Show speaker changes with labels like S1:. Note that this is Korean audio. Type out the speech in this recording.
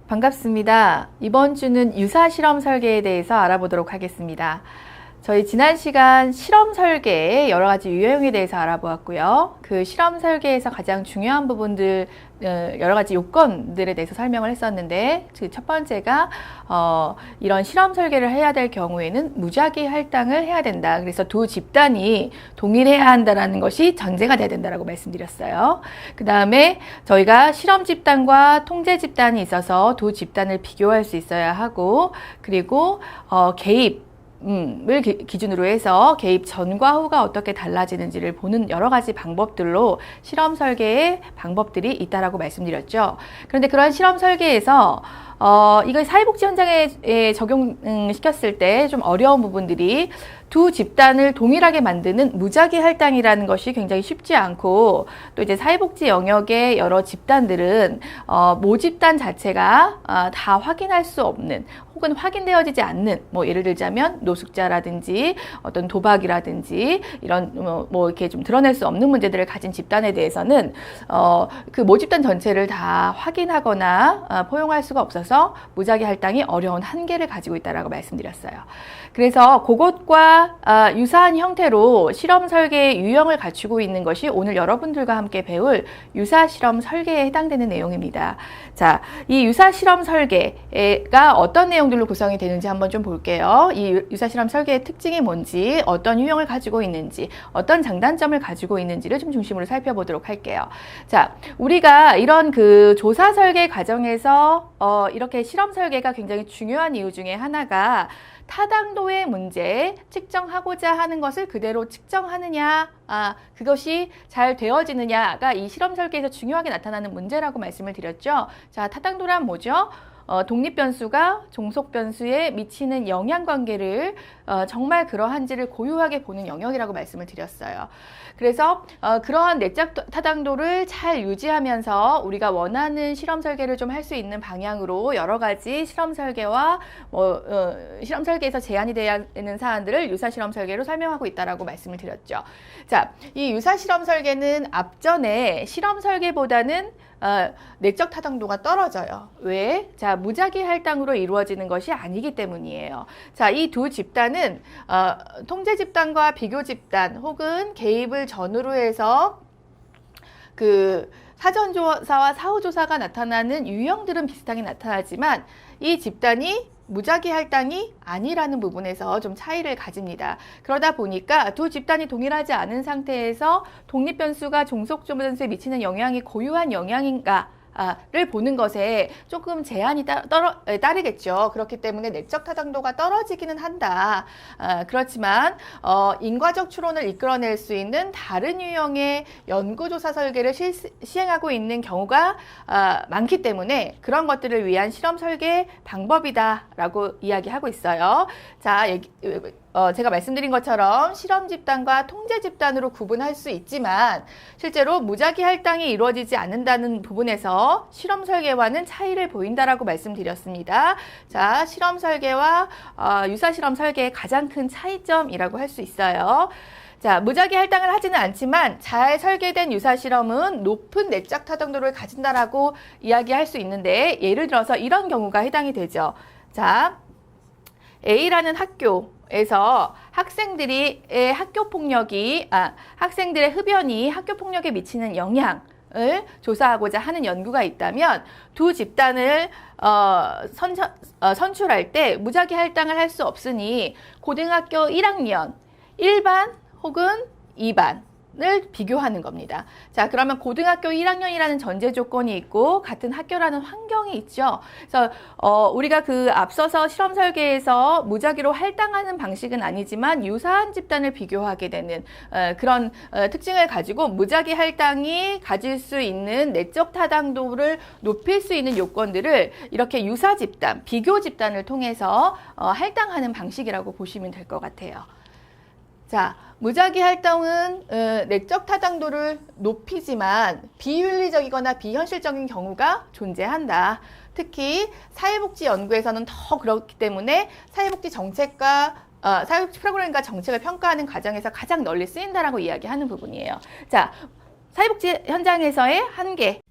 S1: 반갑습니다. 이번 주는 유사 실험 설계에 대해서 알아보도록 하겠습니다. 저희 지난 시간 실험 설계의 여러 가지 유형에 대해서 알아보았고요. 그 실험 설계에서 가장 중요한 부분들, 여러 가지 요건들에 대해서 설명을 했었는데, 그 첫 번째가 이런 실험 설계를 해야 될 경우에는 무작위 할당을 해야 된다. 그래서 두 집단이 동일해야 한다는 것이 전제가 돼야 된다라고 말씀드렸어요. 그 다음에 저희가 실험 집단과 통제 집단이 있어서 두 집단을 비교할 수 있어야 하고, 그리고 개입 을 기준으로 해서 개입 전과 후가 어떻게 달라지는지를 보는 여러 가지 방법들로 실험 설계의 방법들이 있다라고 말씀드렸죠. 그런데 그런 실험 설계에서 이걸 사회복지 현장에 적용시켰을 때 좀 어려운 부분들이 두 집단을 동일하게 만드는 무작위 할당이라는 것이 굉장히 쉽지 않고, 또 이제 사회복지 영역의 여러 집단들은 모집단 자체가 다 확인할 수 없는 혹은 확인되어지지 않는, 뭐 예를 들자면 노숙자라든지 어떤 도박이라든지 이런 뭐 이렇게 좀 드러낼 수 없는 문제들을 가진 집단에 대해서는 그 모집단 전체를 다 확인하거나 포용할 수가 없어서 무작위 할당이 어려운 한계를 가지고 있다라고 말씀드렸어요. 그래서 그것과 유사한 형태로 실험 설계의 유형을 갖추고 있는 것이 오늘 여러분들과 함께 배울 유사 실험 설계에 해당되는 내용입니다. 자, 이 유사 실험 설계가 어떤 내용들로 구성이 되는지 한번 좀 볼게요. 이 유사 실험 설계의 특징이 뭔지, 어떤 유형을 가지고 있는지, 어떤 장단점을 가지고 있는지를 좀 중심으로 살펴보도록 할게요. 자, 우리가 이런 그 조사 설계 과정에서 이렇게 실험 설계가 굉장히 중요한 이유 중에 하나가 타당도의 문제, 측정하고자 하는 것을 그대로 측정하느냐, 그것이 잘 되어지느냐가 이 실험 설계에서 중요하게 나타나는 문제라고 말씀을 드렸죠. 자, 타당도란 뭐죠? 독립변수가 종속변수에 미치는 영향관계를 정말 그러한지를 고유하게 보는 영역이라고 말씀을 드렸어요. 그래서 그러한 내적 타당도를 잘 유지하면서 우리가 원하는 실험 설계를 좀 할 수 있는 방향으로 여러 가지 실험 설계와 실험 설계에서 제한이 되어야 되는 사안들을 유사 실험 설계로 설명하고 있다라고 말씀을 드렸죠. 자, 이 유사 실험 설계는 앞전에 실험 설계보다는 내적 타당도가 떨어져요. 왜? 자, 무작위 할당으로 이루어지는 것이 아니기 때문이에요. 자, 이 두 집단은 통제 집단과 비교 집단 혹은 개입을 전후로 해서 그 사전조사와 사후조사가 나타나는 유형들은 비슷하게 나타나지만 이 집단이 무작위 할당이 아니라는 부분에서 좀 차이를 가집니다. 그러다 보니까 두 집단이 동일하지 않은 상태에서 독립변수가 종속변수에 미치는 영향이 고유한 영향인가 를 보는 것에 조금 제한이 따르겠죠. 그렇기 때문에 내적 타당도가 떨어지기는 한다. 그렇지만 인과적 추론을 이끌어낼 수 있는 다른 유형의 연구조사 설계를 시행하고 있는 경우가 많기 때문에 그런 것들을 위한 실험 설계 방법이다라고 이야기하고 있어요. 자, 제가 말씀드린 것처럼 실험 집단과 통제 집단으로 구분할 수 있지만 실제로 무작위 할당이 이루어지지 않는다는 부분에서 실험 설계와는 차이를 보인다라고 말씀드렸습니다. 자, 실험 설계와 유사 실험 설계의 가장 큰 차이점이라고 할 수 있어요. 자, 무작위 할당을 하지는 않지만 잘 설계된 유사 실험은 높은 내적 타당도를 가진다라고 이야기할 수 있는데, 예를 들어서 이런 경우가 해당이 되죠. 자, A라는 학교에서 학생들의 학생들의 흡연이 학교 폭력에 미치는 영향을 조사하고자 하는 연구가 있다면 두 집단을 선출할 때 무작위 할당을 할 수 없으니 고등학교 1학년 1반 혹은 2반 을 비교하는 겁니다. 자, 그러면 고등학교 1학년이라는 전제 조건이 있고 같은 학교라는 환경이 있죠. 그래서 우리가 그 앞서서 실험 설계에서 무작위로 할당하는 방식은 아니지만 유사한 집단을 비교하게 되는 그런 특징을 가지고 무작위 할당이 가질 수 있는 내적 타당도를 높일 수 있는 요건들을 이렇게 유사 집단, 비교 집단을 통해서 할당하는 방식이라고 보시면 될 것 같아요. 자, 무작위 할당은 내적 타당도를 높이지만 비윤리적이거나 비현실적인 경우가 존재한다. 특히 사회복지 연구에서는 더 그렇기 때문에 사회복지 정책과 사회복지 프로그램과 정책을 평가하는 과정에서 가장 널리 쓰인다라고 이야기하는 부분이에요. 자, 사회복지 현장에서의 한계,